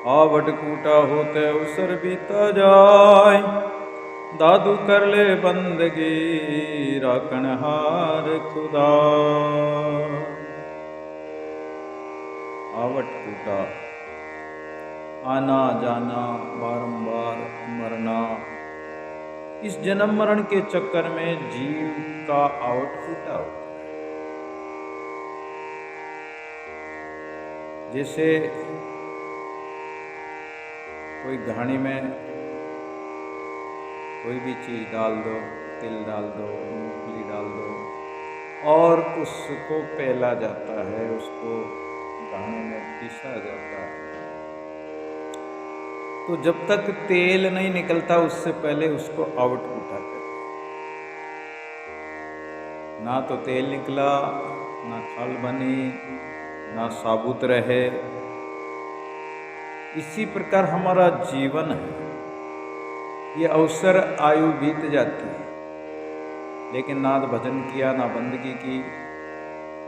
Out कूटा होते अवसर बीता जाय, दादू कर ले बंदगी राखनहार खुदा। आवट कूटा, आना जाना, बारंबार मरना, इस जन्म मरण के चक्कर में जीव का आवट फूटा होता है। जैसे कोई घानी में कोई भी चीज डाल दो, तिल डाल दो, मूंगफली डाल दो और उसको पेला जाता है, उसको घानी में पीसा जाता है। तो जब तक तेल नहीं निकलता उससे पहले उसको आवट कूटा करते। ना तो तेल निकला, ना खाल बनी, ना साबुत रहे। इसी प्रकार हमारा जीवन है। ये अवसर आयु बीत जाती है, लेकिन ना भजन किया, ना बंदगी की,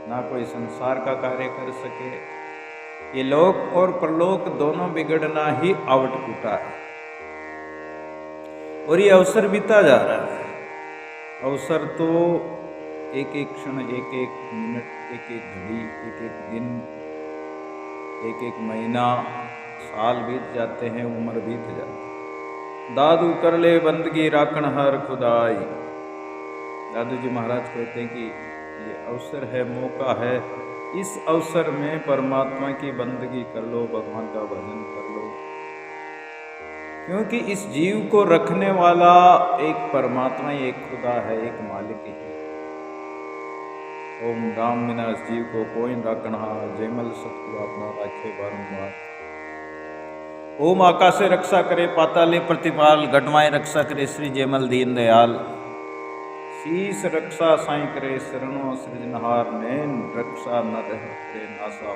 ना कोई संसार का कार्य कर सके। ये लोक और परलोक दोनों बिगड़ना ही आवट कूटा है। और ये अवसर बीता जा रहा है। अवसर तो एक एक क्षण, एक एक मिनट, एक एक घड़ी, एक एक दिन, एक एक महीना, साल बीत जाते हैं, उम्र बीत जाती है। दादू कर ले बंदगी राखण हर खुदाई। दादू जी महाराज कहते हैं कि ये अवसर है, मौका है, इस अवसर में परमात्मा की बंदगी कर लो, भगवान का भजन कर लो, क्योंकि इस जीव को रखने वाला एक परमात्मा ही, एक खुदा है, एक मालिक ही। ओम राम बिना इस जीव को कोई राखनहार, जयमल सतगुरु अपना राखे बारंबार। ओम आकाशे रक्षा करे, पाताले प्रतिपाल, गढ़माए रक्षा करे, श्री जयमल दीन दयाल। शीस रक्षा साई करे, शरणों सृजनहार, नैन रक्षा न करे नासा।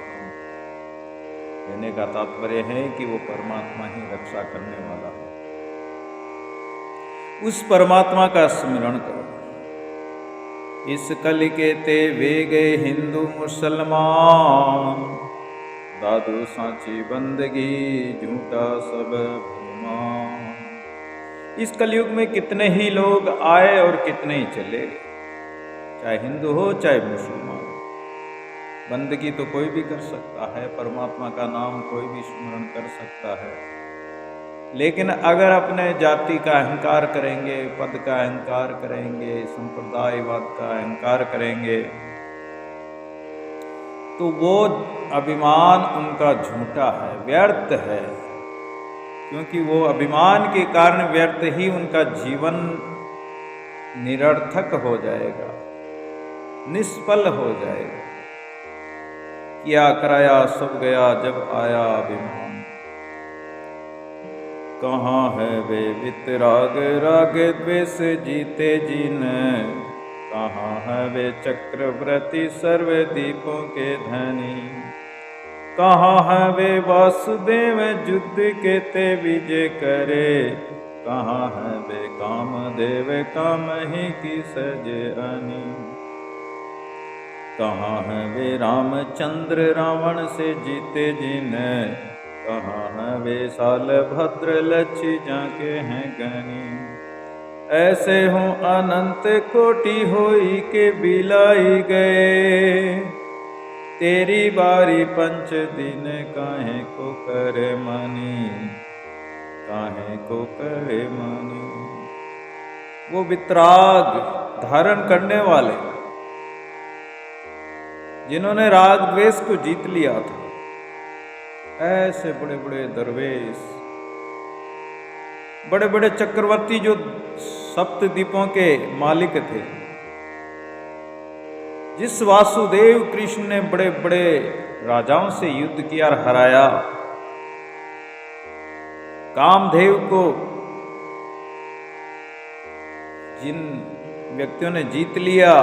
कहने का तात्पर्य है कि वो परमात्मा ही रक्षा करने वाला है। उस परमात्मा का स्मरण करो। इस कल के ते वे गए हिंदू मुसलमान, दादू सांची बंदगी झूठा सब भगवान। इस कलयुग में कितने ही लोग आए और कितने ही चले गए, चाहे हिंदू हो चाहे मुसलमान। बंदगी तो कोई भी कर सकता है, परमात्मा का नाम कोई भी स्मरण कर सकता है, लेकिन अगर अपने जाति का अहंकार करेंगे, पद का अहंकार करेंगे, संप्रदायवाद का अहंकार करेंगे, तो वो अभिमान उनका झूठा है, व्यर्थ है। क्योंकि वो अभिमान के कारण व्यर्थ ही उनका जीवन निरर्थक हो जाएगा, निष्फल हो जाएगा। किया कराया सब गया जब आया अभिमान। कहाँ है वे वितराग राग द्वेष जीते जीन, कहाँ है वे चक्रवर्ती सर्व दीपों के धनी। कहाँ है वे वासुदेव युद्ध के ते विजय करे, कहाँ है वे कामदेव काम ही की सजे अनी। कहाँ है वे रामचंद्र रावण से जीते जिन, कहाँ है वे साल भद्र लक्ष्य जाके हैं गनी। ऐसे हों अनंत कोटि होई के बिलाई गए, तेरी बारी पंच दिन काहे को करे मनी, काहे को करे मनी। वो वितराग धारण करने वाले, जिन्होंने राग द्वेष को जीत लिया था, ऐसे बड़े बड़े दरवेश, बड़े बड़े चक्रवर्ती जो सप्तद्वीपों के मालिक थे, जिस वासुदेव कृष्ण ने बड़े बड़े राजाओं से युद्ध किया और हराया, कामदेव को जिन व्यक्तियों ने जीत लिया,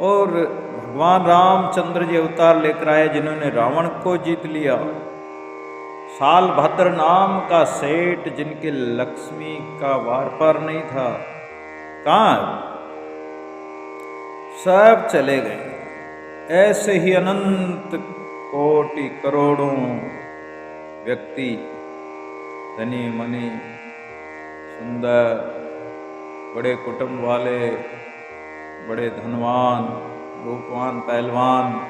और भगवान रामचंद्र जी अवतार लेकर आए जिन्होंने रावण को जीत लिया। साल भद्र नाम का सेठ जिनके लक्ष्मी का वार पार नहीं था, कहाँ सब चले गए। ऐसे ही अनंत कोटि करोड़ों व्यक्ति, धनी मनी, सुंदर, बड़े कुटुंब वाले, बड़े धनवान, रूपवान, पहलवान,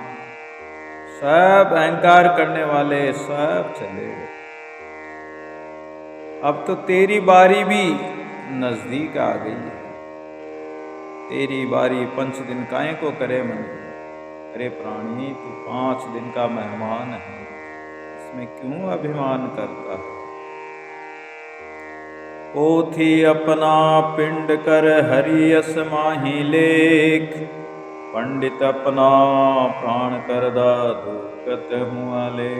सब अहंकार करने वाले सब चले गए। अब तो तेरी बारी भी नजदीक आ गई है। तेरी बारी 5 दिन काहे को करे मन। अरे प्राणी, तू 5 दिन का मेहमान है, इसमें क्यों अभिमान करता है। पोथी अपना पिंड कर हरि यस माही लेख, पंडित अपना प्राण कर दादू कत हुआ ले।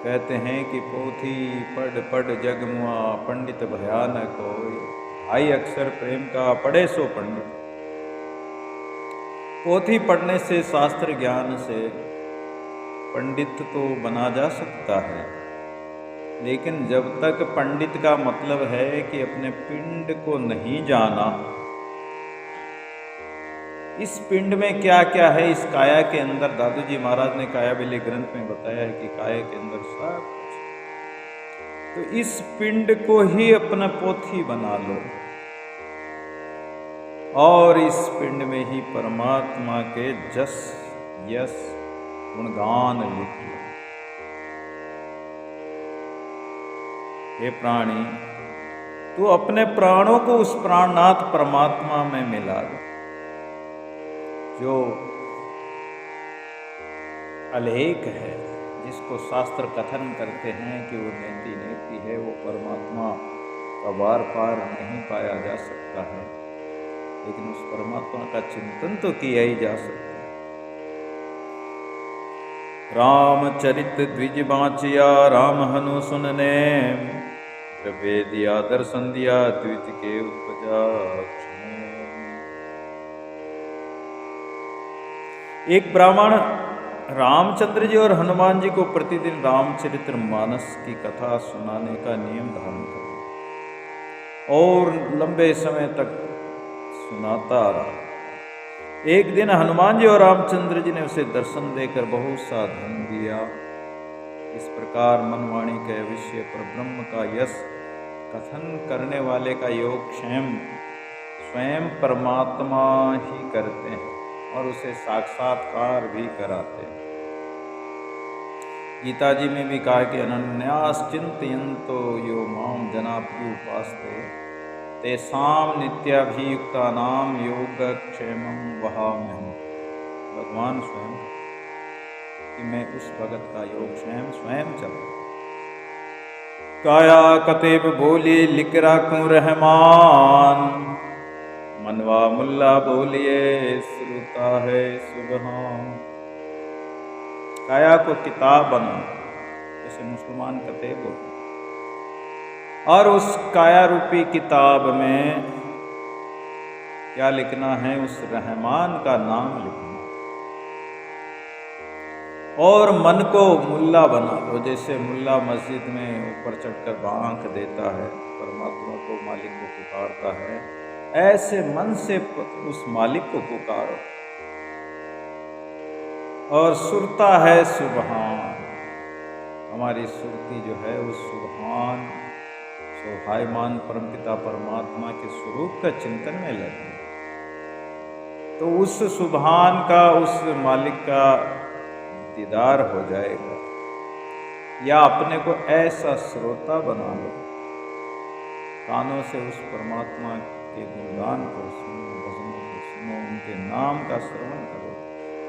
कहते हैं कि पोथी पढ़ पढ़ जग मुआ, पंडित भयानक होय। भाई अक्षर प्रेम का पढ़े सो पंडित। पोथी पढ़ने से, शास्त्र ज्ञान से पंडित तो बना जा सकता है, लेकिन जब तक पंडित का मतलब है कि अपने पिंड को नहीं जाना, इस पिंड में क्या क्या है, इस काया के अंदर। दादू जी महाराज ने काया बेले ग्रंथ में बताया है कि काया के अंदर सब कुछ। तो इस पिंड को ही अपना पोथी बना लो और इस पिंड में ही परमात्मा के जस यश गुणगान लिख लो। हे प्राणी, तू अपने प्राणों को उस प्राणनाथ परमात्मा में मिला दो, जो अलेख है, जिसको शास्त्र कथन करते हैं कि वो नेति नेति है, वो परमात्मा का बार पार नहीं पाया जा सकता है, लेकिन उस परमात्मा का चिंतन तो किया ही जा सकता है। रामचरित द्विज बाँचिया, राम हनु सुनने, द्रव्य दिया दर्शन दिया, द्विज के उपजा। एक ब्राह्मण रामचंद्र जी और हनुमान जी को प्रतिदिन रामचरित्र मानस की कथा सुनाने का नियम धारण कर और लंबे समय तक सुनाता रहा। एक दिन हनुमान जी और रामचंद्र जी ने उसे दर्शन देकर बहुत सा धन दिया। इस प्रकार मनवाणी के विषय पर ब्रह्म का यश कथन करने वाले का योगक्षेम स्वयं परमात्मा ही करते हैं और उसे साक्षात्कार भी कराते हैं। गीता जी में भी कहा कि अनन्यास चिंतयन्तो यो माम जनाभि उपास्ते, तेषां नित्याभियुक्तानां योगक्षेमं वहाम्यहम्। भगवान स्वयं कि मैं उस भगत का योगक्षेम स्वयं चलाऊं। काया कतेब बोली लिख राखूं रहमान, मनवा मुल्ला बोलिए श्रुता है सुबहान। काया को किताब बनाओ, जैसे मुसलमान कतेब होते, और उस काया रूपी किताब में क्या लिखना है, उस रहमान का नाम लिखना। और मन को मुल्ला बना लो, जैसे मुल्ला मस्जिद में ऊपर चढ़कर बांक देता है, परमात्मा को मालिक को पुकारता है, ऐसे मन से उस मालिक को पुकारो। और सुरता है सुबहान, हमारी सुरती जो है उस सुबहान शोभायमान परमपिता परमात्मा के स्वरूप का चिंतन में लगे, तो उस सुबहान का, उस मालिक का दीदार हो जाएगा। या अपने को ऐसा श्रोता बना लो, कानों से उस परमात्मा के गुणगान को सुनो, भजनों को सुनो, उनके नाम का श्रवण करो,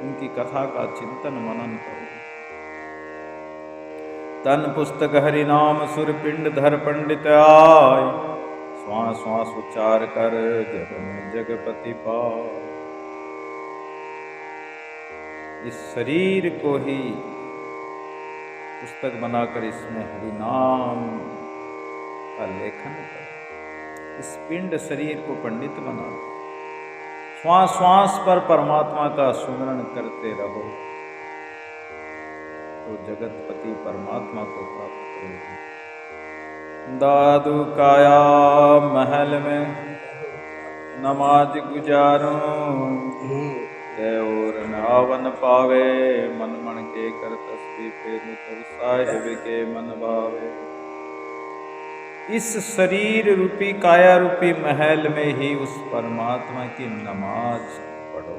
उनकी कथा का चिंतन मनन करो। तन पुस्तक हरि नाम सुर पिंड धर पंडित आय, श्वास श्वास उच्चार कर जग में जगपति पाय। इस शरीर को ही पुस्तक बनाकर इसमें हरि नाम का लेखन करो। इस पिंड शरीर को पंडित बना, श्वास श्वास पर परमात्मा का सुमरण करते रहो, तो जगतपति परमात्मा को प्राप्त करोगे। दादू काया महल में नमाज गुजारूं, जय और नावन पावे, मन मन के कर तस्बी फेरू तब साहिब के मन भावे। इस शरीर रूपी काया रूपी महल में ही उस परमात्मा की नमाज पढ़ो।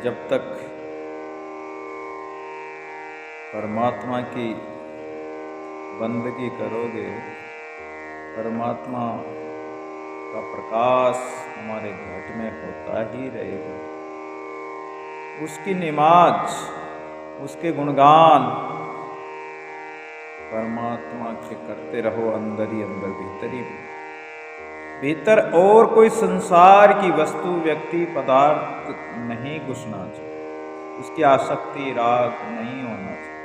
जब तक परमात्मा की बंदगी करोगे, परमात्मा का प्रकाश हमारे घट में होता ही रहेगा। उसकी नमाज, उसके गुणगान परमात्मा के करते रहो, अंदर ही अंदर, भीतर ही भीतर। और कोई संसार की वस्तु, व्यक्ति, पदार्थ नहीं घुसना चाहिए, उसकी आसक्ति, राग नहीं होना चाहिए।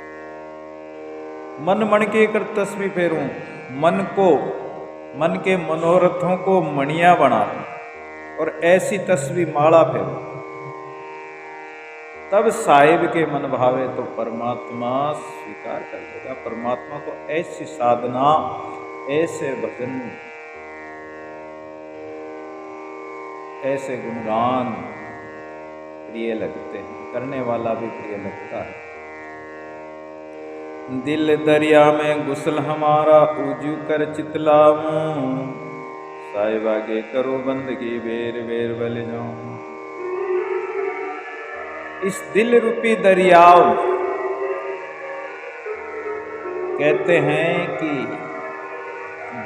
मन मन के कर तस्वीर फेरूं, मन के मनोरथों को मणिया बना लो और ऐसी तस्वीर माला फेरो, तब साहिब के मन भावे तो परमात्मा स्वीकार कर देगा। परमात्मा को ऐसी साधना, ऐसे भजन, ऐसे गुणगान प्रिय लगते हैं, करने वाला भी प्रिय लगता है। दिल दरिया में गुसल हमारा, ऊजू कर चितलाऊं, साहिब आगे करो बंदगी, बेर बेर बल जाऊं। इस दिल रूपी दरियाओं, कहते हैं कि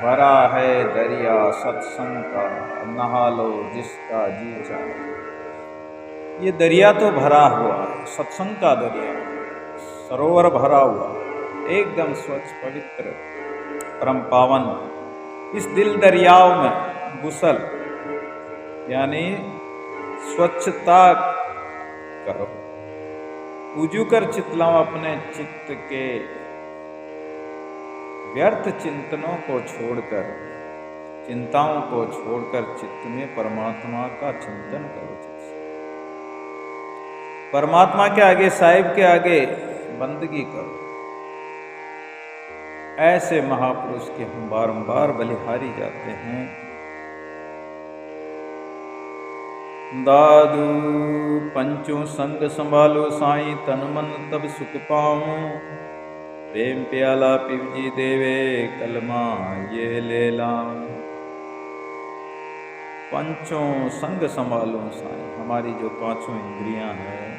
भरा है दरिया सत्संग का, नहा लो जिसका जी चाहे। ये दरिया तो भरा हुआ है, सत्संग का दरिया, सरोवर भरा हुआ, एकदम स्वच्छ, पवित्र, परम पावन। इस दिल दरियाओं में गुसल यानी स्वच्छता करो। उजू कर चितलाओं, अपने चित्त के व्यर्थ चिंतनों को छोड़कर, चिंताओं को छोड़कर चित्त में परमात्मा का चिंतन करो। परमात्मा के आगे, साहिब के आगे बंदगी करो। ऐसे महापुरुष के हम बारंबार बलिहारी जाते हैं। दादू पंचों संग संभालो साईं, तन मन तब सुख पाऊं, प्रेम प्याला पिवजी देवे, कलमा ये ले लाऊं। पंचों संग संभालो साईं, हमारी जो पांचों इंद्रियां हैं,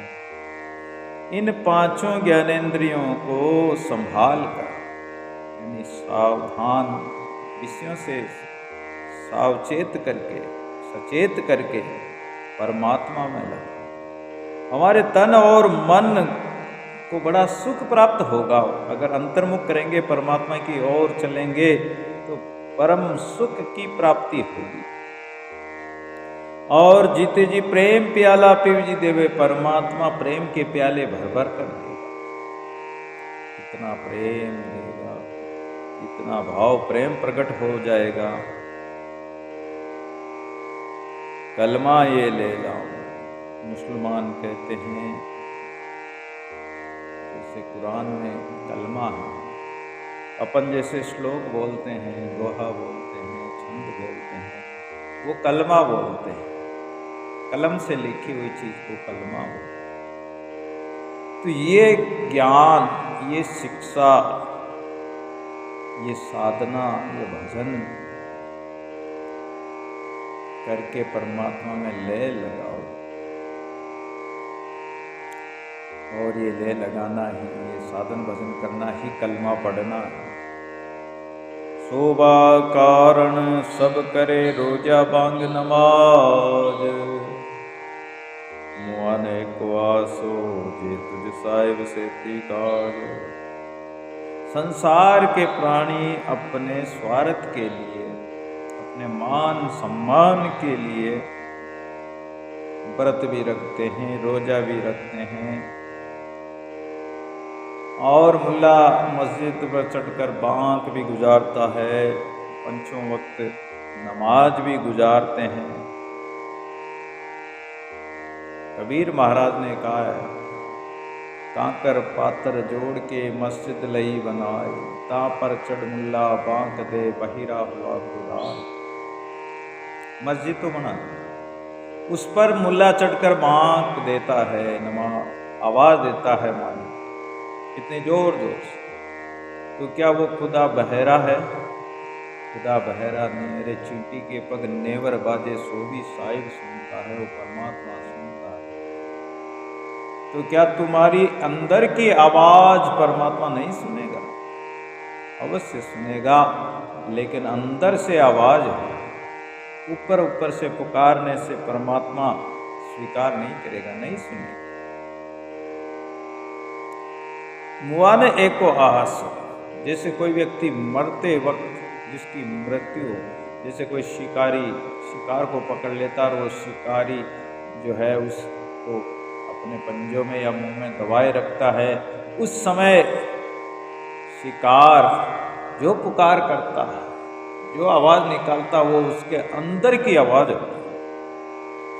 इन पांचों ज्ञानेंद्रियों को संभाल कर, यानी सावधान विषयों से सावचेत करके, सचेत करके परमात्मा में लगा। हमारे तन और मन को बड़ा सुख प्राप्त होगा। अगर अंतर्मुख करेंगे, परमात्मा की ओर चलेंगे, तो परम सुख की प्राप्ति होगी। और जीते जी प्रेम प्याला पीव जी देवे, परमात्मा प्रेम के प्याले भर भर कर देगा। इतना प्रेम देगा, इतना भाव प्रेम प्रकट हो जाएगा। कलमा ये ले लाओ, मुसलमान कहते हैं, जैसे कुरान में कलमा है, अपन जैसे श्लोक बोलते हैं, दोहा बोलते हैं, छंद बोलते हैं, वो कलमा बोलते हैं। कलम से लिखी हुई चीज को कलमा बोलते हैं। तो ये ज्ञान, ये शिक्षा, ये साधना, ये भजन करके परमात्मा में लय लगाओ। और ये लय लगाना ही, ये साधन भजन करना ही कलमा पढ़ना है। शोभा कारण सब करे रोजा बांग नमाज, मुआने को आसो जे तुझ साहिब से तीकाज। संसार के प्राणी अपने स्वार्थ के लिए, अपने मान सम्मान के लिए व्रत भी रखते हैं, रोजा भी रखते हैं, और मुल्ला मस्जिद पर चढ़कर बांक भी गुजारता है, पंचों वक्त नमाज भी गुजारते हैं। कबीर महाराज ने कहा है, कांकर पातर जोड़ के मस्जिद लई बनाई, ता पर चढ़ मुल्ला बांक दे बहिरा हुआ खुदा। मस्जिद तो बना, उस पर मुल्ला चढ़कर मांग देता है, आवाज देता है मालिक, कितने जोर जोर से। तो क्या वो खुदा बहरा है? खुदा बहरा नहीं। अरे चींटी के पग नेवर बाजे सो भी साहिब सुनता है, वो परमात्मा सुनता है। तो क्या तुम्हारी अंदर की आवाज परमात्मा नहीं सुनेगा? अवश्य सुनेगा, लेकिन अंदर से आवाज है। ऊपर ऊपर से पुकारने से परमात्मा स्वीकार नहीं करेगा, नहीं सुनेगा। मुआने एको आस, जैसे कोई व्यक्ति मरते वक्त जिसकी मृत्यु हो, जैसे कोई शिकार को पकड़ लेता और वो शिकारी जो है उसको अपने पंजों में या मुंह में दबाए रखता है, उस समय शिकार जो पुकार करता है, जो आवाज निकालता, वो उसके अंदर की आवाज होती।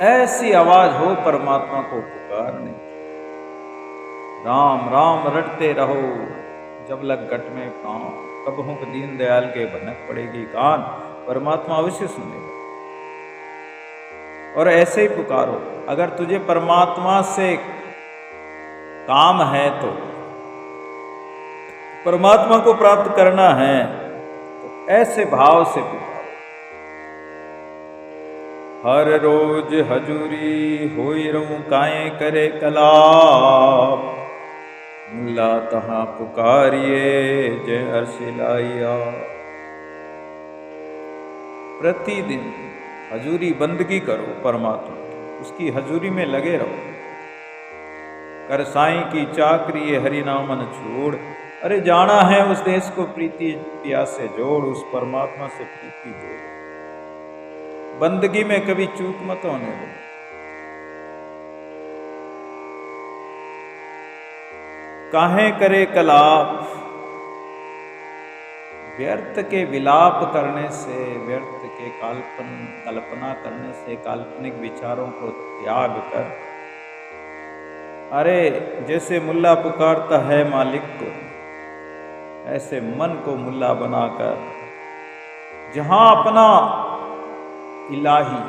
ऐसी आवाज हो परमात्मा को पुकारने। राम राम रटते रहो जब लग गट में प्राण, कब हो दीन दयाल के भनक पड़ेगी कान। परमात्मा अवश्य सुनेगा। और ऐसे ही पुकारो। अगर तुझे परमात्मा से काम है, तो परमात्मा को प्राप्त करना है, तो ऐसे भाव से पुकारो। हर रोज हजूरी होई रहूं काए करे कलाप, मुल्ला तहां पुकारिए जय अर्शिलाइया। प्रतिदिन हजूरी बंदगी करो परमात्मा की, उसकी हजूरी में लगे रहो। कर साईं की चाकरी हरि नामन छोड़, अरे जाना है उस देश को प्रीति प्यास से जोड़, उस परमात्मा से प्रीति जोड़। बंदगी में कभी चूक मत होने दो। काहे करे कलाप, व्यर्थ के विलाप करने से, व्यर्थ के कल्पना करने से, काल्पनिक विचारों को त्याग कर, अरे जैसे मुल्ला पुकारता है मालिक को, ऐसे मन को मुल्ला बनाकर जहां अपना इलाही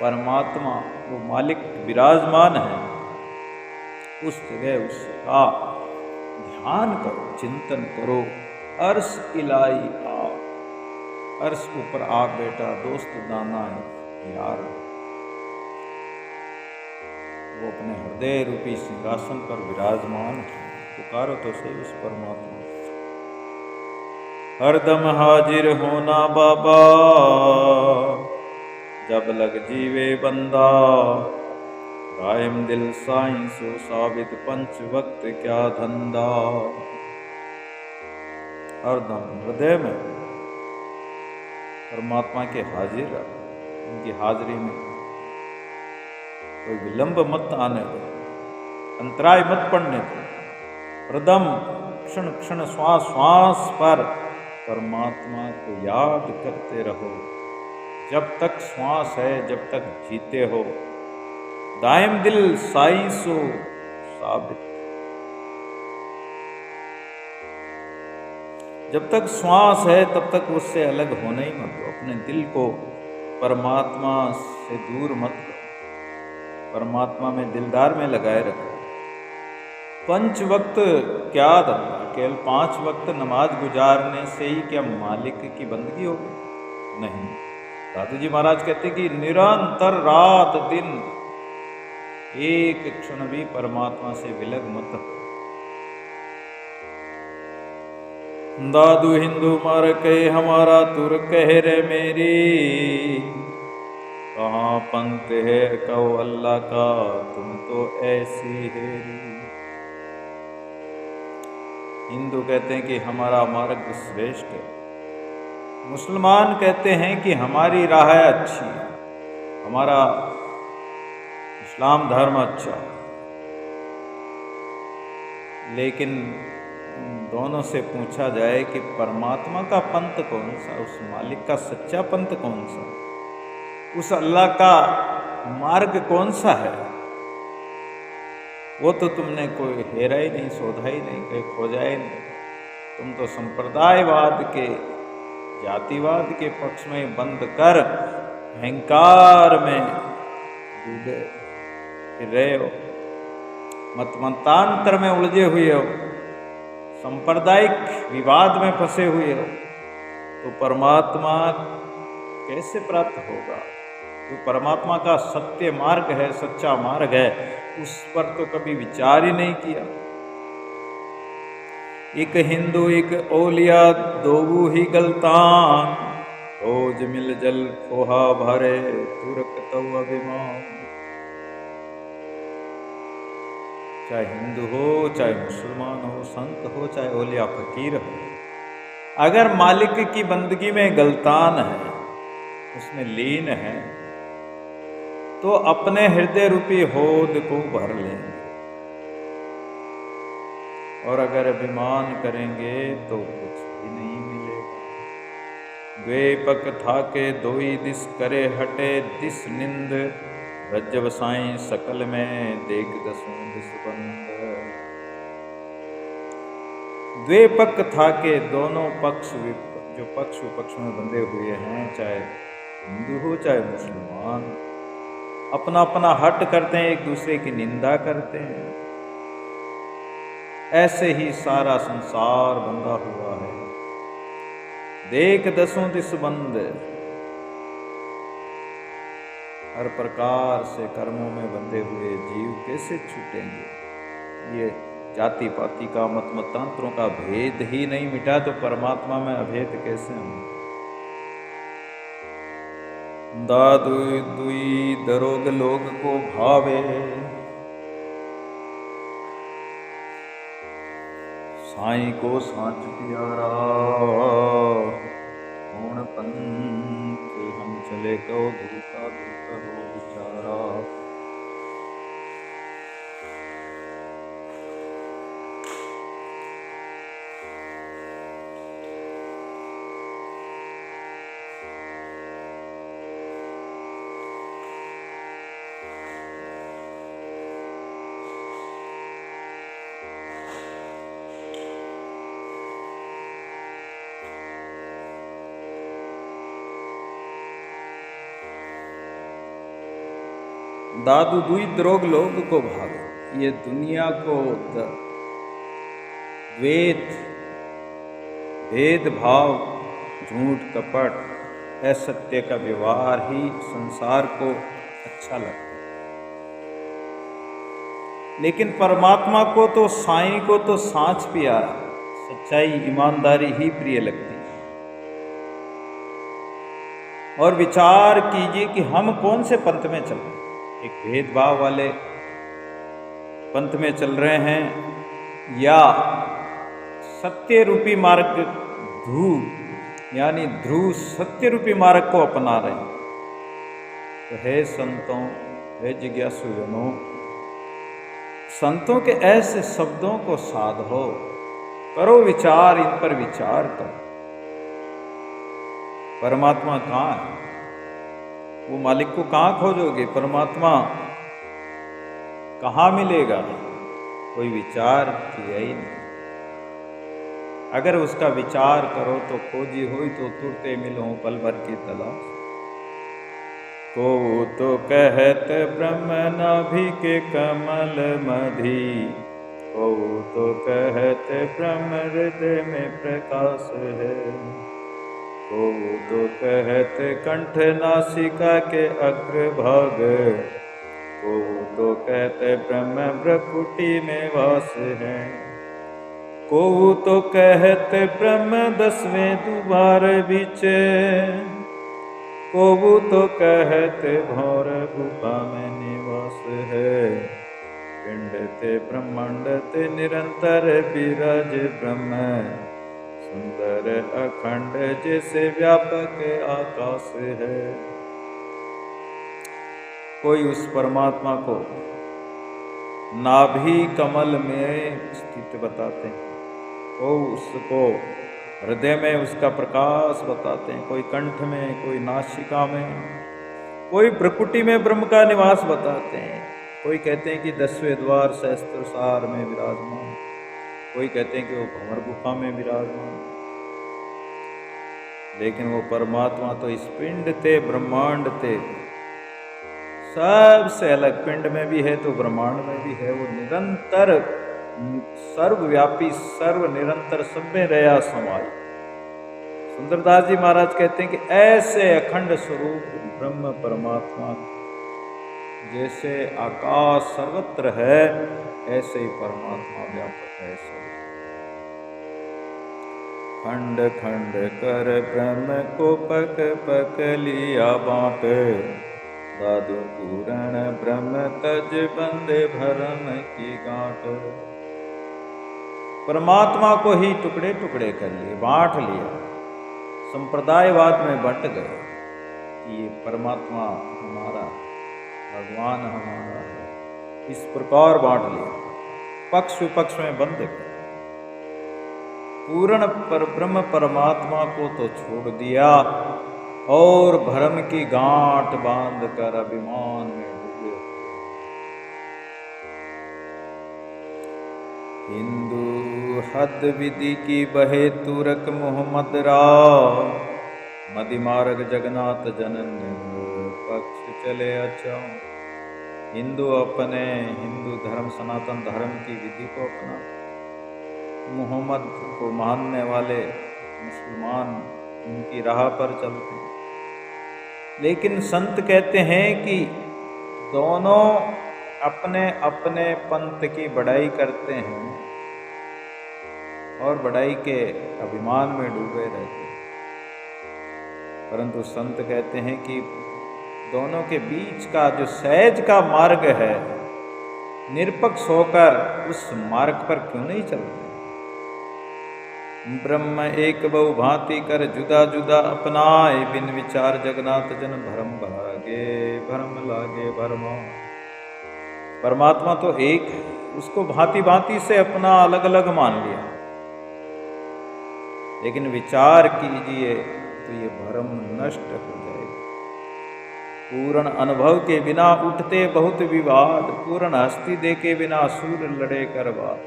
परमात्मा वो मालिक विराजमान है, उस जगह उसका ध्यान करो, चिंतन करो। अर्श इलाही आ, अर्श ऊपर आ बेटा, दोस्त दाना है यार। वो अपने हृदय रूपी सिंहासन पर विराजमान है। पुकारो तो सही उस परमात्मा। हरदम हाजिर होना बाबा, जब लग जीवे बंदा, कायम दिल साईं सो साबित पंच वक्त क्या धंधा। हरदम हृदय में परमात्मा के हाजिर रहो, उनकी हाजिरी में कोई विलंब मत आने दो, अंतराय मत पड़ने दो। हृदम क्षण क्षण श्वास श्वास पर परमात्मा को याद करते रहो। जब तक श्वास है, जब तक जीते हो, दायम दिल साईं सो साबित। जब तक श्वास है तब तक उससे अलग होना ही मत दो। अपने दिल को परमात्मा से दूर मत करो, परमात्मा में दिलदार में लगाए रखो। पंच वक्त क्या धंधा, केवल 5 वक्त नमाज गुजारने से ही क्या मालिक की बंदगी होगी? नहीं। दादू जी महाराज कहते कि निरंतर रात दिन एक क्षण भी परमात्मा से विलग मत हो। दादू हिंदू मर के हमारा तुर कह रे मेरी, कहाँ पंथ है कहो अल्लाह का, तुम तो ऐसी हेरी। हिंदू कहते हैं कि हमारा मार्ग श्रेष्ठ है, मुसलमान कहते हैं कि हमारी राह अच्छी है, हमारा इस्लाम धर्म अच्छा है। लेकिन दोनों से पूछा जाए कि परमात्मा का पंथ कौन सा, उस मालिक का सच्चा पंथ कौन सा, उस अल्लाह का मार्ग कौन सा है, वो तो तुमने कोई हेरा ही नहीं, शोधा ही नहीं, कहीं खोजा ही नहीं। तुम तो संप्रदायवाद के, जातिवाद के पक्ष में बंद कर अहंकार में डूबे फिर रहे हो, मतमतांतर में उलझे हुए हो, सांप्रदायिक विवाद में फंसे हुए हो, तो परमात्मा कैसे प्राप्त होगा? जो परमात्मा का सत्य मार्ग है, सच्चा मार्ग है, उस पर तो कभी विचार ही नहीं किया। एक हिंदू एक ओलिया दोऊ ही गलतान, रोज मिल जल फोहा भरे तुरक तव अभिमान। चाहे हिंदू हो, चाहे मुसलमान हो, संत हो, चाहे ओलिया फकीर हो, अगर मालिक की बंदगी में गलतान है, उसमें लीन है, तो अपने हृदय रूपी होद को भर लेंगे। और अगर अभिमान करेंगे तो कुछ भी नहीं मिलेगा। द्वेपक थाके दोई दिस करे हटे दिस निंद, रज्जब साई सकल में देख दसों दिस बंद। द्वेपक थाके दोनों पक्ष, जो पक्ष विपक्ष में बंधे हुए हैं, चाहे हिंदू हो चाहे मुसलमान, अपना अपना हट करते हैं, एक दूसरे की निंदा करते हैं। ऐसे ही सारा संसार बंधा हुआ है। देख दसों दिस बंद, हर प्रकार से कर्मों में बंधे हुए जीव कैसे छूटेंगे? ये जाति पाति का मत मतांतरों का भेद ही नहीं मिटा तो परमात्मा में अभेद कैसे होंगे? दादु दुई दरोग लोग को भावे, साईं को सांच प्यारा, कौन पंथ हम चले को धूता धूता हो बिचारा। दादू दुई द्रोग लोग को भावे, ये दुनिया को द्वैत, भेदभाव, झूठ कपट, असत्य का व्यवहार ही संसार को अच्छा लगता है। लेकिन परमात्मा को तो, साईं को तो सांच प्यारा, सच्चाई ईमानदारी ही प्रिय लगती है। और विचार कीजिए कि हम कौन से पंथ में चल रहे हैं? एक भेदभाव वाले पंथ में चल रहे हैं या सत्य रूपी मार्ग, ध्रुव यानी ध्रुव सत्य रूपी मार्ग को अपना रहे हैं? तो हे संतों, हे जिज्ञासुजनों, संतों के ऐसे शब्दों को साधो, करो विचार, इन पर विचार करो। परमात्मा कहाँ है? वो मालिक को कहाँ खोजोगे? परमात्मा कहाँ मिलेगा? कोई विचार किया ही नहीं। अगर उसका विचार करो तो खोजी होई तो तुरते मिलो पल भर की तलाश। को तो कहत ब्रह्म नाभि के कमल मधि, को तो कहत ब्रह्म हृदय में प्रकाश है, को तो कहत कंठ नासिका के अग्रभाग, को तो कहते ब्रह्म भ्रकुटी में वास है, को तो कहते ब्रह्म 10वें द्वार बीच, को तो कहते भौर गुफा में निवास है। पिंड ते ब्रह्मांड ते निरंतर विराज ब्रह्म, सुंदर अखंड जैसे व्यापक आकाश है। कोई उस परमात्मा को नाभि कमल में स्थित बताते हैं, कोई उसको हृदय में उसका प्रकाश बताते हैं, कोई कंठ में, कोई नासिका में, कोई भ्रकुटी में ब्रह्म का निवास बताते हैं, कोई कहते हैं कि 10वें द्वार सहस्त्र सार में विराजमान, कोई कहते हैं कि वो भंवर गुफा में विराजमान। लेकिन वो परमात्मा तो इस पिंड ते ब्रह्मांड ते सबसे अलग, पिंड में भी है तो ब्रह्मांड में भी है, वो निरंतर सर्वव्यापी, सर्व निरंतर सब में रहा समाई। सुंदरदास जी महाराज कहते हैं कि ऐसे अखंड स्वरूप ब्रह्म परमात्मा, जैसे आकाश सर्वत्र है ऐसे ही परमात्मा व्यापक है सब। खंड खंड कर ब्रह्म को पक पक लिया बांट, दादू पूरण ब्रह्म तज बंदे भरम की गांठ। परमात्मा को ही टुकड़े टुकड़े कर लिए, बांट लिया, संप्रदायवाद में बंट गए कि ये परमात्मा हमारा, भगवान हमारा है, इस प्रकार बांट लिया, पक्ष विपक्ष में बंद गए। पूर्ण पर ब्रह्म परमात्मा को तो छोड़ दिया और भ्रम की गांठ बांध कर अभिमान में डूबे। हिंदू हद विधि की बहे तुरक मोहम्मद राव, मदिमार्ग जगन्नाथ जनन पक्ष चले अच्छा। हिंदू अपने हिंदू धर्म सनातन धर्म की विधि को अपना, मोहम्मद को मानने वाले मुसलमान उनकी राह पर चलते हैं। लेकिन संत कहते हैं कि दोनों अपने अपने पंथ की बड़ाई करते हैं और बड़ाई के अभिमान में डूबे रहते हैं, परंतु संत कहते हैं कि दोनों के बीच का जो सहज का मार्ग है, निरपक्ष होकर उस मार्ग पर क्यों नहीं चलते। ब्रह्म एक बहु भांति कर जुदा जुदा अपनाए, बिन विचार जगन्नाथ जन भरम भागे भरम लागे भरमा। परमात्मा तो एक है, उसको भांति भांति से अपना अलग अलग मान लिया, लेकिन विचार कीजिए तो ये भ्रम नष्ट हो जाएगा। पूर्ण अनुभव के बिना उठते बहुत विवाद, पूर्ण हस्ती दे के बिना सूर लड़े कर बात।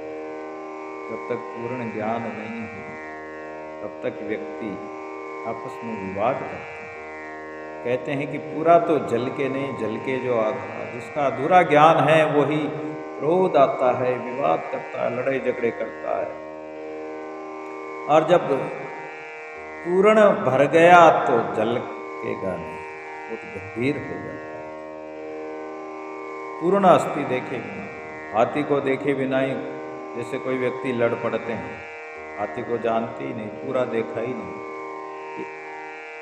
जब तक पूर्ण ज्ञान नहीं है तब तक व्यक्ति आपस में विवाद करते हैं। कहते हैं कि पूरा तो जल के नहीं, जल के जो आधा, जिसका अधूरा ज्ञान है वही क्रोध आता है, विवाद करता है, लड़ाई झगड़े करता है। और जब पूर्ण भर गया तो जल के गाने बहुत गंभीर हो जाता है। पूर्ण अस्थि देखे बिना, हाथी को देखे बिना ही जैसे कोई व्यक्ति लड़ पड़ते हैं, हाथी को जानते ही नहीं, पूरा देखा ही नहीं।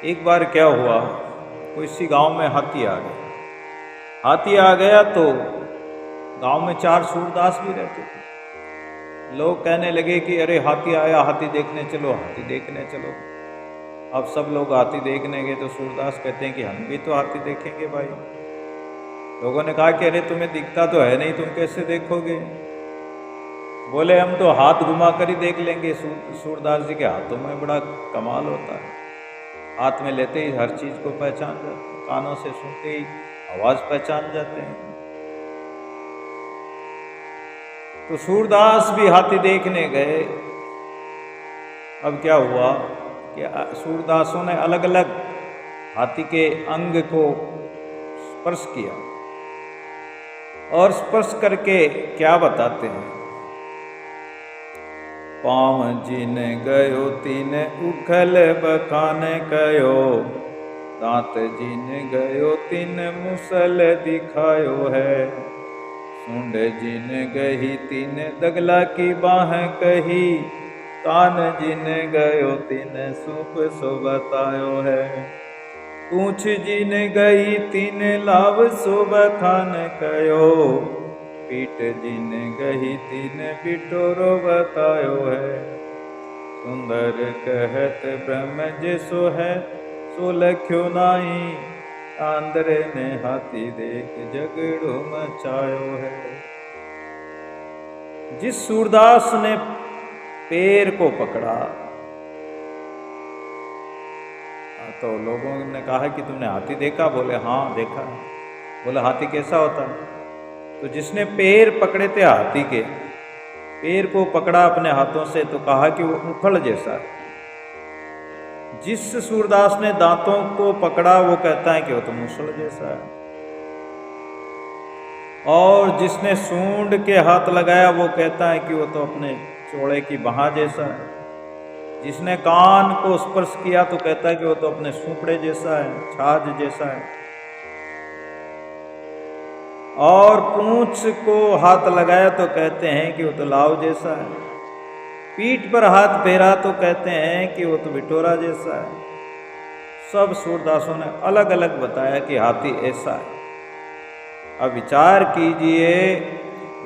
एक बार क्या हुआ, कोई सी गांव में हाथी आ गया। हाथी आ गया तो गांव में 4 सूरदास भी रहते थे। लोग कहने लगे कि अरे हाथी आया, हाथी देखने चलो, हाथी देखने चलो। अब सब लोग हाथी देखने गए तो सूरदास कहते हैं कि हम भी तो हाथी देखेंगे भाई। लोगों ने कहा कि अरे तुम्हें दिखता तो है नहीं, तुम कैसे देखोगे। बोले हम तो हाथ घुमा कर ही देख लेंगे। सूरदास जी के हाथों में बड़ा कमाल होता है, हाथ में लेते ही हर चीज को पहचान जाते हैं, कानों से सुनते ही आवाज पहचान जाते हैं। तो सूरदास भी हाथी देखने गए। अब क्या हुआ कि सूरदासों ने अलग अलग हाथी के अंग को स्पर्श किया और स्पर्श करके क्या बताते हैं, पाँव जिन गयो तीन उखल बखान कयो, दांत जिन गयो तीन मुसल दिखायो है, सूंड जिन गही तीन दगला की बाह कही, तान जिन गयो तीन सुप सो बतायो है, पूछ जिन गई तीन लाभ सो बखान कयो, पीठ जिन गही तीन बिटोरो बतायो है, सुंदर कहत ब्रह्म जैसो है सो लख्यो नाई, आंद्रे ने हाथी देख झगड़ो मचायो है। जिस सूरदास ने पैर को पकड़ा तो लोगों ने कहा कि तुमने हाथी देखा। बोले हाँ देखा। बोले हाथी कैसा होता है। तो जिसने पैर पकड़े थे हाथी के, पैर को पकड़ा अपने हाथों से तो कहा कि वो उखड़ जैसा है। जिस सूरदास ने दांतों को पकड़ा वो कहता है कि वो तो मुसल जैसा है। और जिसने सूंड के हाथ लगाया वो कहता है कि वो तो अपने चोड़े की बाह जैसा है। जिसने कान को स्पर्श किया तो कहता है कि वो तो अपने सूपड़े जैसा है, छाछ जैसा है। और पूंछ को हाथ लगाया तो कहते हैं कि वो तो लाव जैसा है। पीठ पर हाथ फेरा तो कहते हैं कि वो तो बिटोरा जैसा है। सब सूरदासों ने अलग अलग बताया कि हाथी ऐसा है। अब विचार कीजिए,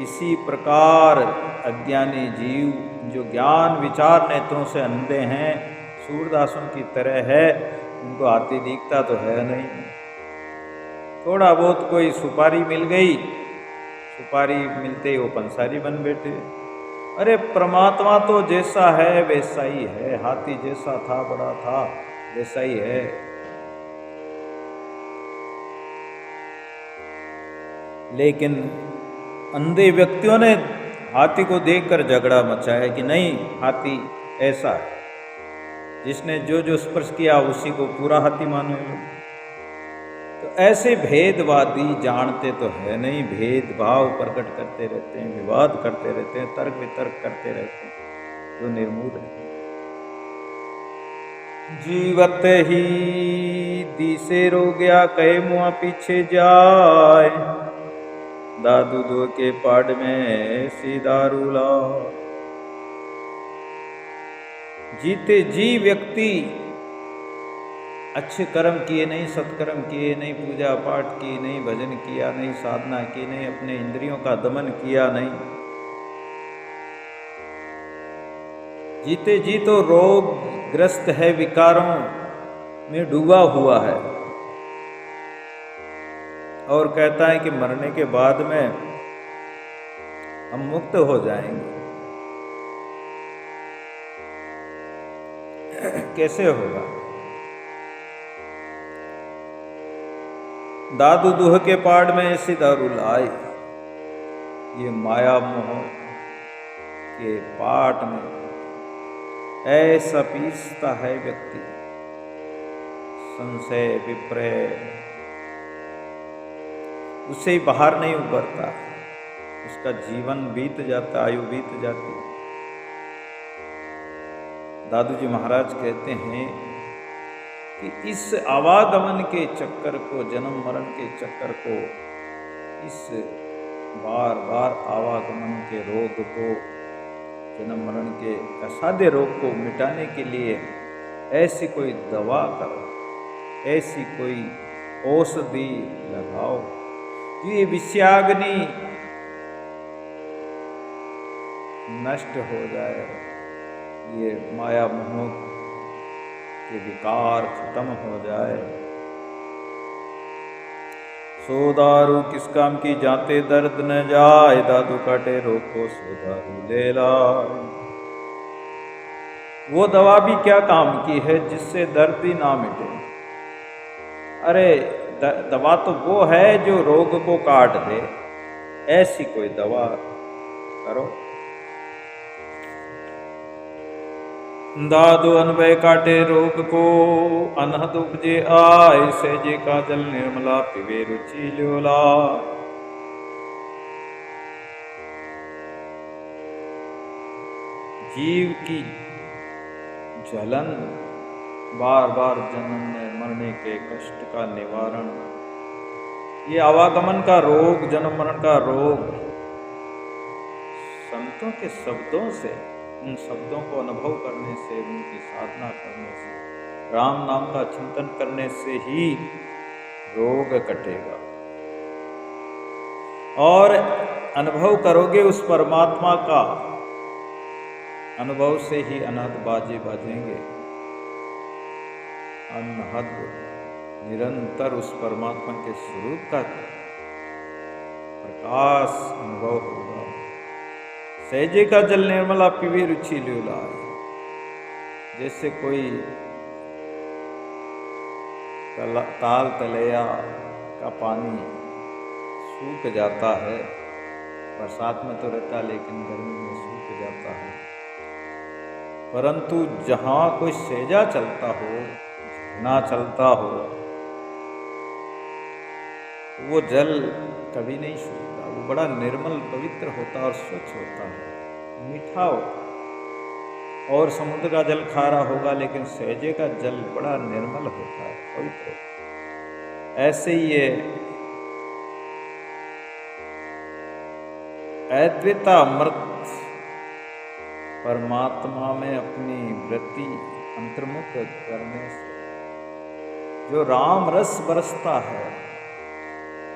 इसी प्रकार अज्ञानी जीव जो ज्ञान विचार नेत्रों से अंधे हैं, सूरदासों की तरह है, उनको हाथी दिखता तो है नहीं। थोड़ा बहुत कोई सुपारी मिल गई, सुपारी मिलते ही वो पंसारी बन बैठे। अरे परमात्मा तो जैसा है वैसा ही है, हाथी जैसा था बड़ा था वैसा ही है। लेकिन अंधे व्यक्तियों ने हाथी को देखकर झगड़ा मचाया कि नहीं, हाथी ऐसा है। जिसने जो जो स्पर्श किया उसी को पूरा हाथी माने। तो ऐसे भेदवादी जानते तो है नहीं, भेदभाव प्रकट करते रहते हैं, विवाद करते रहते हैं, तर्क वितर्क करते रहते हैं, जो निर्मूल है। जीवत ही दिसे रो गया, कहे मुआ पीछे जाए, दादू दो के पाड़ में सीधा रूला। जीते जी व्यक्ति अच्छे कर्म किए नहीं, सत्कर्म किए नहीं, पूजा पाठ की नहीं, भजन किया नहीं, साधना की नहीं, अपने इंद्रियों का दमन किया नहीं, जीते जी तो रोग ग्रस्त है, विकारों में डूबा हुआ है और कहता है कि मरने के बाद में हम मुक्त हो जाएंगे। कैसे होगा? दादू दूह के पाड़ में ऐसी दारू लाई, ये माया मोह के पाट में ऐसा पीसता है व्यक्ति, संशय विप्रय उससे ही बाहर नहीं उभरता, उसका जीवन बीत जाता, आयु बीत जाती। दादू जी महाराज कहते हैं कि इस आवागमन के चक्कर को, जन्म मरण के चक्कर को, इस बार बार आवागमन के रोग को, जन्म मरण के असाध्य रोग को मिटाने के लिए ऐसी कोई दवा करो, ऐसी कोई औषधि लगाओ, ये विषयाग्नि नष्ट हो जाए, ये माया मोह के विकार खत्म हो जाए। सो दारू किस काम की, जाते दर्द न जाए, दादू काटे रोको सो दारू ले लाए। वो दवा भी क्या काम की है जिससे दर्द ही ना मिटे? अरे दवा तो वो है जो रोग को काट दे, ऐसी कोई दवा करो। दादू अनभय काटे रोग को, अनहद उपजे आय, सहजे का जल निर्मला पिवे रुचि ल्योला। जीव की जलन, बार बार जन्मने मरने के कष्ट का निवारण, ये आवागमन का रोग, जन्म मरण का रोग, संतों के शब्दों से, उन शब्दों को अनुभव करने से, उनकी साधना करने से, राम नाम का चिंतन करने से ही रोग कटेगा। और अनुभव करोगे उस परमात्मा का, अनुभव से ही अनहद बाजे बाजेंगे। अनहद निरंतर उस परमात्मा के स्वरूप का प्रकाश अनुभव होगा। सहजे का जल निर्मला पिवे रुचि ल्योला। जैसे कोई ताल तलैया का पानी सूख जाता है, बरसात में तो रहता है लेकिन गर्मी में सूख जाता है, परंतु जहाँ कोई सहजा चलता हो, झरना चलता हो, वो जल कभी नहीं सूखता, बड़ा निर्मल पवित्र होता है और स्वच्छ होता है, मीठा होता है। और समुद्र का जल खारा होगा, लेकिन सहजे का जल बड़ा निर्मल होता है, पवित्र होता है। ऐसे ही ये अद्वैता अमृत परमात्मा में अपनी वृत्ति अंतर्मुख करने से जो राम रस बरसता है,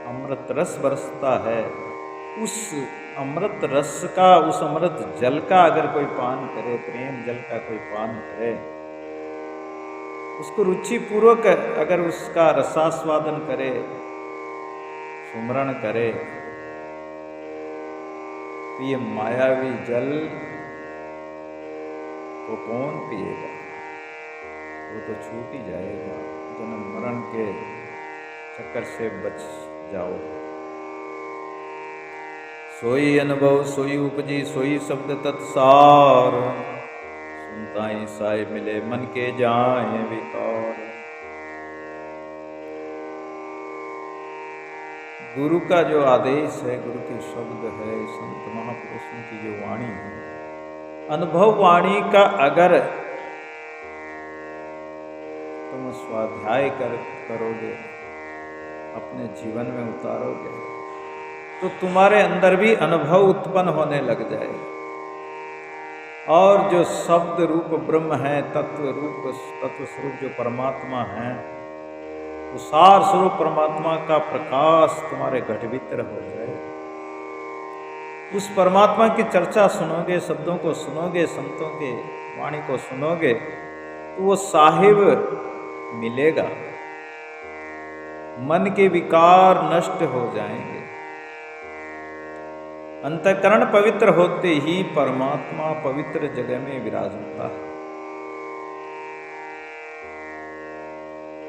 अमृत रस बरसता है, उस अमृत रस का, उस अमृत जल का अगर कोई पान करे, प्रेम जल का कोई पान करे, उसको रुचि पूर्वक अगर उसका रसास्वादन करे, सुमरण करे, तो ये मायावी जल को कौन पिएगा? वो तो छूट ही जाएगा, जन्म मरण के चक्कर से बच जाओ। सोई अनुभव सोई उपजी, सोई शब्द तत्सार, सुनता ही साय मिले मन के जाए विकार। गुरु का जो आदेश है, गुरु के शब्द है, संत महापुरुषों की जो वाणी है, अनुभव वाणी का अगर तुम स्वाध्याय करोगे, अपने जीवन में उतारोगे, तो तुम्हारे अंदर भी अनुभव उत्पन्न होने लग जाएगा। और जो शब्द रूप ब्रह्म है, तत्व स्वरूप जो परमात्मा है, वो सार स्वरूप परमात्मा का प्रकाश तुम्हारे घट भीतर हो जाए। उस परमात्मा की चर्चा सुनोगे, शब्दों को सुनोगे, संतों के वाणी को सुनोगे, तो वो साहिब मिलेगा। मन के विकार नष्ट हो जाएंगे। अंतःकरण पवित्र होते ही परमात्मा पवित्र जगह में विराजता है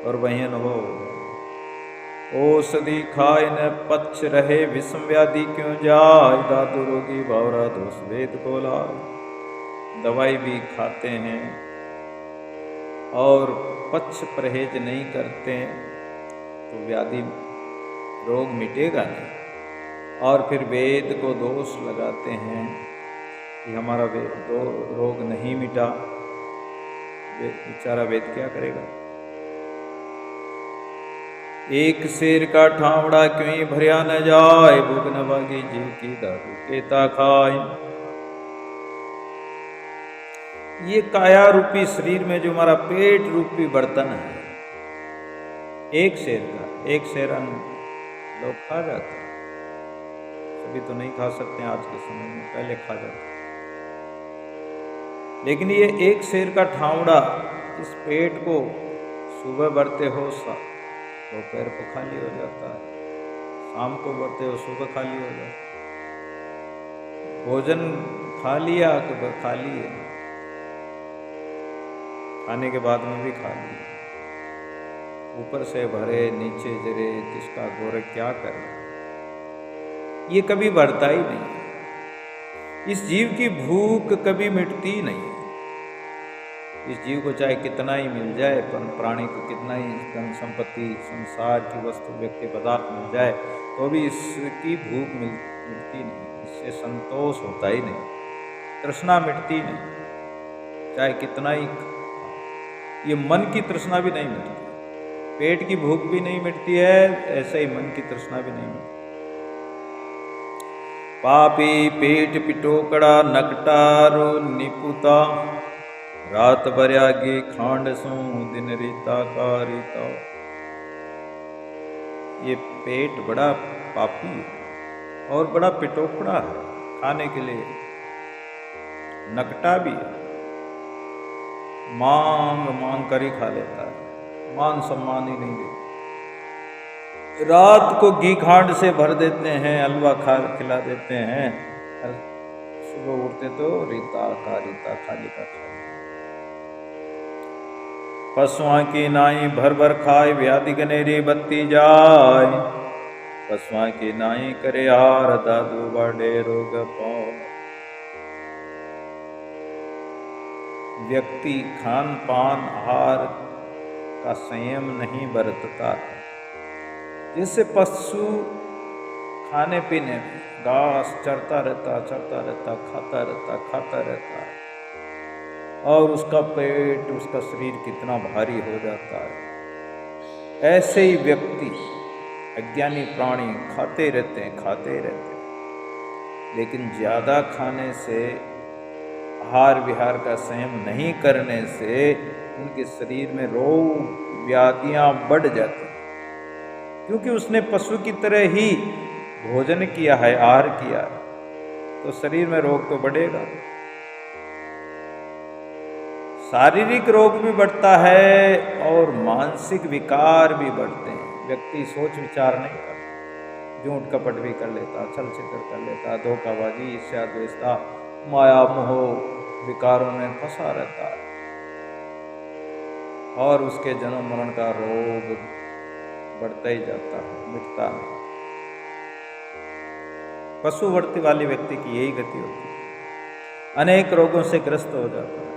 और वही अनुभव। औषधि खाए न पच्छ रहे, विषम व्याधि क्यों जाए, दादु रोगी बावरा दोष वेद को लाए। दवाई भी खाते हैं और पच्छ परहेज नहीं करते तो व्याधि रोग मिटेगा नहीं। और फिर वेद को दोष लगाते हैं कि हमारा रोग नहीं मिटा, बेचारा वेद क्या करेगा। एक शेर का ठावड़ा क्यों भरिया न जाए, भूख न भागी जीव की दारू केता खाए। ये काया रूपी शरीर में जो हमारा पेट रूपी बर्तन है, एक शेर अन्न लोग खा जाते हैं। सभी तो नहीं खा सकते आज के समय में, पहले खा जाते। लेकिन ये एक शेर का ठावड़ा इस पेट को सुबह भरते हो, दोपहर को खाली हो जाता है, शाम को भरते हो, सुबह खाली हो जाता है। भोजन खा लिया कि खाली है, खाने के बाद में भी खाली है, ऊपर से भरे नीचे जरे, जिसका गोरख क्या करे। ये कभी बढ़ता ही नहीं। इस जीव की भूख कभी मिटती नहीं। इस जीव को चाहे कितना ही मिल जाए, प्राणी को कितना ही धन संपत्ति, संसार की वस्तु, व्यक्ति पदार्थ मिल जाए, तो भी इसकी भूख मिटती नहीं, इससे संतोष होता ही नहीं, तृष्णा मिटती नहीं, चाहे कितना ही। ये मन की तृष्णा भी नहीं मिटती, पेट की भूख भी नहीं मिटती है, ऐसे ही मन की तृष्णा भी नहीं मिटती। पापी पेट पिटोकड़ा, नकटारो निपुता, रात बर्यागी खांड सो दिन रीता का रीता। ये पेट बड़ा पापी है और बड़ा पिटोकड़ा है, खाने के लिए नकटा भी है, मांग कर ही खा लेता है, मान सम्मान ही नहीं देता। रात को घी खांड से भर देते हैं, हलवा खिला देते हैं, सुबह उठते तो रीता खाली का खाली। पशुआ की नाई भर भर खाए, व्याधि गनेरी बत्ती जाए। पशुआ की नाई करे हार, दादू बड़े रोग पाओ। व्यक्ति खान पान आहार का संयम नहीं बरतता है, जैसे पशु खाने पीने में घास चरता रहता, खाता रहता और उसका पेट, उसका शरीर कितना भारी हो जाता है। ऐसे ही व्यक्ति, अज्ञानी प्राणी खाते रहते हैं, लेकिन ज़्यादा खाने से, आहार विहार का संयम नहीं करने से उनके शरीर में रोग व्याधियां बढ़ जाती हैं, क्योंकि उसने पशु की तरह ही भोजन किया है, आहार किया है, तो शरीर में रोग तो बढ़ेगा। शारीरिक रोग भी बढ़ता है और मानसिक विकार भी बढ़ते हैं। व्यक्ति सोच विचार नहीं करता, झूठ कपट भी कर लेता, छल छितर कर लेता, धोखाबाजी, ईर्ष्या, द्वेषता, माया मोह विकारों में फंसा रहता है और उसके जन्म मरण का रोग बढ़ता ही जाता है, मिटता नहीं। पशुवर्ती वाले व्यक्ति की यही गति होती है, अनेक रोगों से ग्रस्त हो जाता है।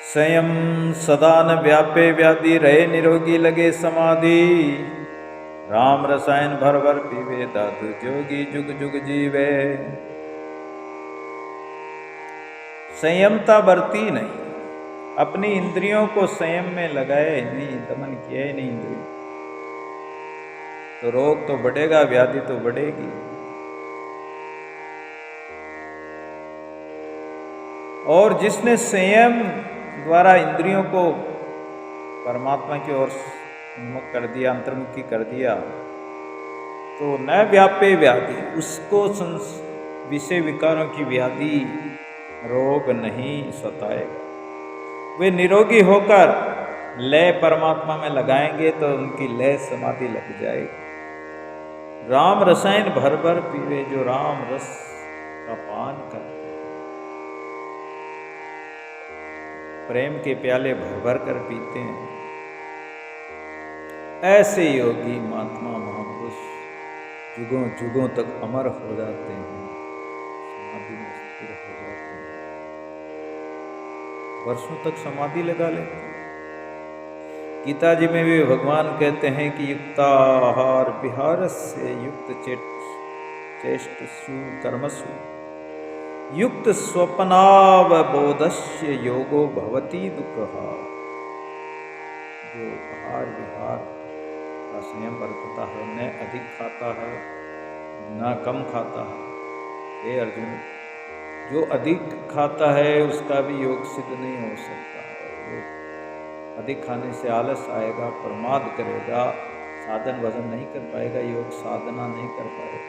संयम सदा न व्यापे व्याधि, रहे निरोगी लगे समाधि। राम रसायन भर भर पीवे, दादू जोगी जुग जुग जीवे। संयमता बरती नहीं, अपनी इंद्रियों को संयम में लगाए नहीं, दमन किया ही नहीं इंद्रियों, तो रोग तो बढ़ेगा, व्याधि तो बढ़ेगी। और जिसने संयम द्वारा इंद्रियों को परमात्मा की ओर उन्मुख कर दिया, अंतर्मुखी कर दिया, तो न व्यापे व्याधि, उसको विषय विकारों की व्याधि, रोग नहीं सताएगा। वे निरोगी होकर लय परमात्मा में लगाएंगे तो उनकी लय समाधि लग जाएगी। राम रसायन भर भर पीवे, जो राम रस का पान करते हैं, प्रेम के प्याले भर भर कर पीते हैं, ऐसे योगी महात्मा महापुरुष जुगों जुगों तक अमर हो जाते हैं, समाधि में स्थिर हो जाते हैं, वर्षों तक समाधि लगा लेते हैं। गीता जी में भी भगवान कहते हैं कि युक्ताहार विहार से युक्त चेष्टसु कर्मसु युक्त स्वप्नावबोधस्य योगो भवति दुःखः। जो आहार विहार का संयम बरतता है, न अधिक खाता है न कम खाता है। हे अर्जुन, जो अधिक खाता है उसका भी योग सिद्ध नहीं हो सकता है। वो अधिक खाने से आलस आएगा, प्रमाद करेगा, साधन भजन नहीं कर पाएगा, योग साधना नहीं कर पाएगा।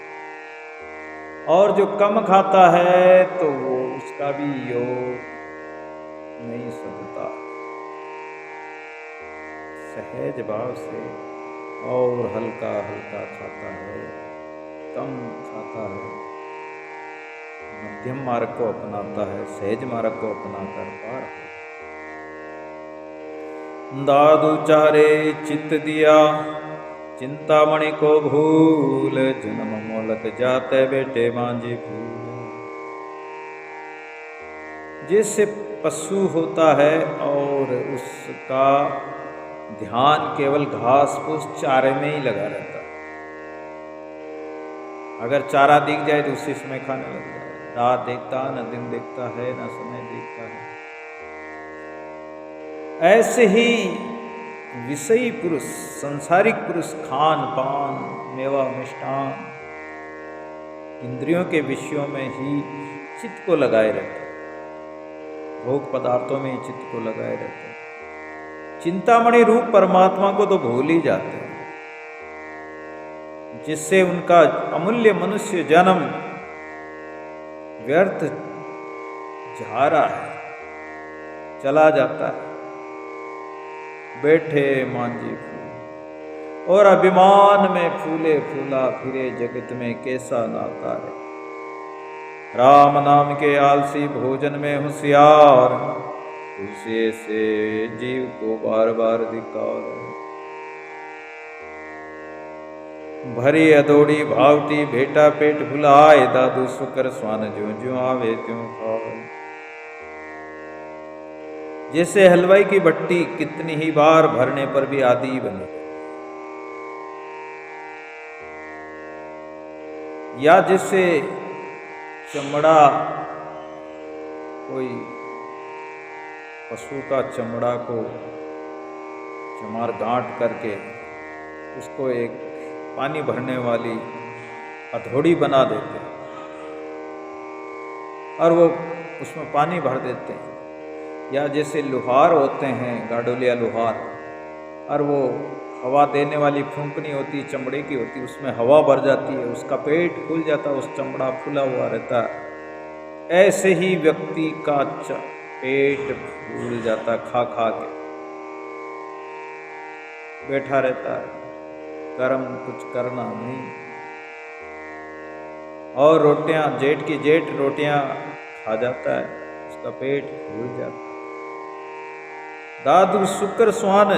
और जो कम खाता है तो वो उसका भी योग नहीं सधता। सहज भाव से और हल्का हल्का खाता है, कम खाता है, मध्यम मार्ग को अपनाता है, सहज मार्ग को अपनाकर पार है। दादू चारे चित्त दिया, चिंतामणि को भूल, जन्म मोलक जाते बेटे मांझे फूल। जैसे पशु होता है और उसका ध्यान केवल घास फूस चारे में ही लगा रहता है, अगर चारा दिख जाए तो उसी समय खाने लग जाए। रात देखता न दिन देखता है, न समय देखता है। ऐसे ही विषयी पुरुष, संसारिक पुरुष खान पान, मेवा मिष्टान, इंद्रियों के विषयों में ही चित्त को लगाए रहते हैं, भोग पदार्थों में ही चित्त को लगाए रहते हैं। चिंतामणि रूप परमात्मा को तो भूल ही जाते हैं, जिससे उनका अमूल्य मनुष्य जन्म व्यर्थ जा रहा है, चला जाता है। बैठे मांझी फूल और अभिमान में फूले फूला फिरे, जगत में कैसा नाता है। राम नाम के आलसी भोजन में होशियार, उसे से जीव को बार बार धिक्कार। भरी अदोड़ी भावटी भेटा पेट भुलाए, दादू शुकर स्वान ज्यों ज्यों आवे त्यों खाए। जैसे हलवाई की भट्टी कितनी ही बार भरने पर भी आदि बने, या जैसे चमड़ा, कोई पशु का चमड़ा को चमार गांठ करके उसको एक पानी भरने वाली हथौड़ी बना देते हैं और वो उसमें पानी भर देते हैं। या जैसे लोहार होते हैं, गाडोलिया लोहार, और वो हवा देने वाली फूंकनी होती, चमड़े की होती, उसमें हवा भर जाती है, उसका पेट फूल जाता है, उस चमड़ा फूला हुआ रहता है। ऐसे ही व्यक्ति का पेट फूल जाता, खा खा के बैठा रहता है, कर्म कुछ करना नहीं, और रोटियां जेठ की जेठ रोटियां खा जाता है, उसका पेट फूल जाता है। दादू शुक्र स्वान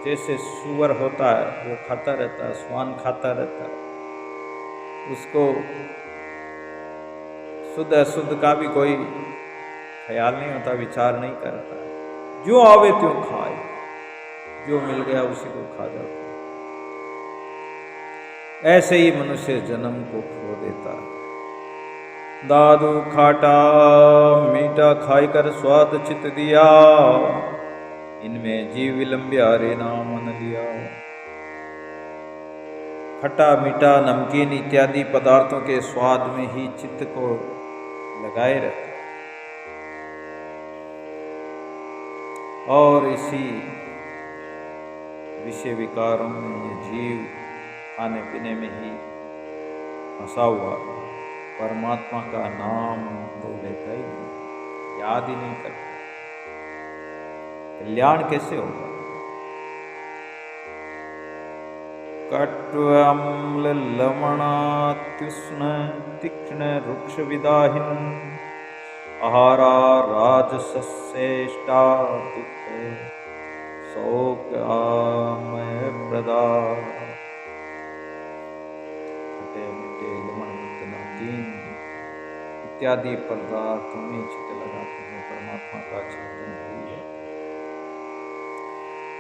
जैसे सुअर होता है, वो खाता रहता है, स्वान खाता रहता है, उसको शुद्ध अशुद्ध का भी कोई ख्याल नहीं होता, विचार नहीं करता है, जो आवे त्यों खाए, जो मिल गया उसी को खा जाता है। ऐसे ही मनुष्य जन्म को खो देता है। दादू खाटा मीठा खाई कर स्वाद चित दिया, इनमें जीव विलंबिया रे नाम मन लिया। खट्टा मीठा नमकीन इत्यादि पदार्थों के स्वाद में ही चित्त को लगाए रहता है, और इसी विषय विकारों में ये जीव खाने पीने में ही फंसा हुआ परमात्मा का नाम तो लेता ही नहीं, याद ही नहीं करता। कल्याण कैसे होगा? कट्व अम्ल लवणात्युष्ण तीक्ष्ण रुक्ष विदाहिन, आहारा राजसस्येष्टा दुख शोक आमय प्रदा। खट्टे मीठे लवण युक्त नमकीन इत्यादि पदार्थों में चित्त लगाते हैं, परमात्मा का चिंतन भूल जाते हैं।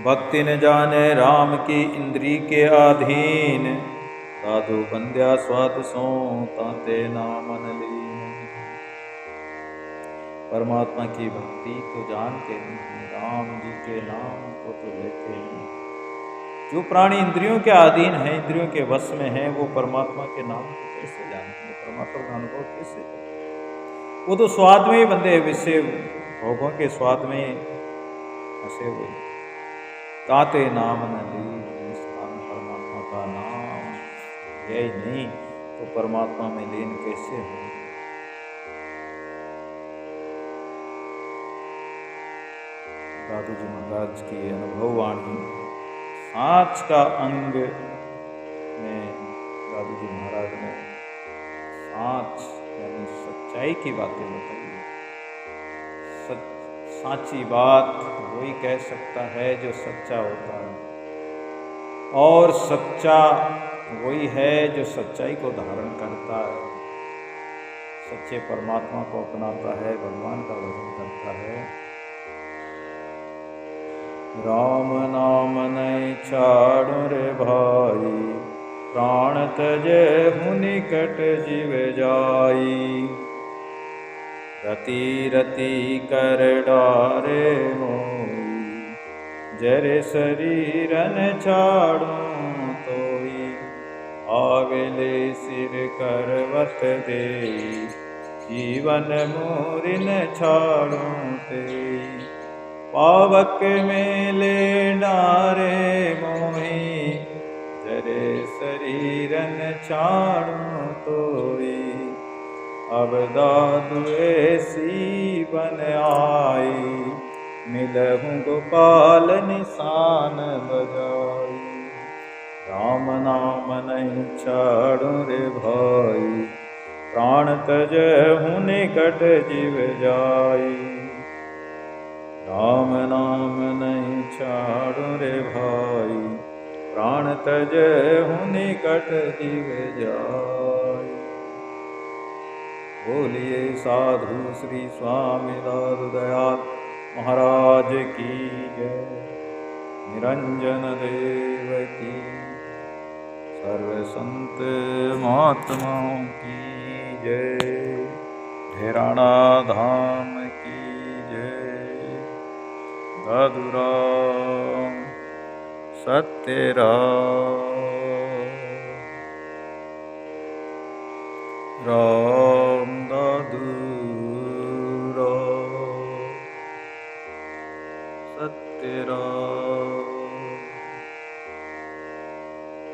भक्ति न जाने राम की इंद्री के अधीन, साधु बंध्या स्वाद सो ताते नाम न लीन। परमात्मा की भक्ति तो जानते नहीं, राम जी के नाम को तो लेते नहीं। जो प्राणी इंद्रियों के अधीन है, इंद्रियों के वश में है, वो परमात्मा के नाम को कैसे जानेंगे, परमात्मा का अनुभव कैसे करेंगे? वो तो स्वाद में ही बंधे हैं, विषय भोगों के स्वाद में ही फंसे हुए। ताते नाम न ली, परमात्मा का नाम यही नहीं तो परमात्मा में लीन कैसे हो? दादू जी महाराज की अनुभव वाणी सांच का अंग में दादू जी महाराज ने सांच यानी सच्चाई की बातें बताई। साची बात वही कह सकता है जो सच्चा होता है, और सच्चा वही है जो सच्चाई को धारण करता है, सच्चे परमात्मा को अपनाता है, भगवान का भजन करता है। राम नाम नहीं छाड़ो रे भाई, प्राण तजे हूँ निकट जीव जाई। रति रति कर डारे मोई, जरे शरीरन छाड़ूं तोई। आवेले सिर करवत दे, जीवन मोरिन छाड़ूं ते। पावक मेले डारे मोही, जरे शरीरन छाड़ूं तोई। अब दादू ऐसी बन आई, मिलहूँ गोपाल निशान बजाई। राम नाम नहीं छाड़ूं रे भाई, प्राण तजहूँ निकट जीव जाई। राम नाम नहीं छाड़ूं रे भाई, प्राण तजहूँ निकट जीव जाई। बोलिए साधु श्री स्वामी दादू दयाल महाराज की जय, निरंजन देव की। सर्व संत महात्माओं की जय। ढेराना धाम की जय। दादू राम सत्य राम दादू राम सत्य राम।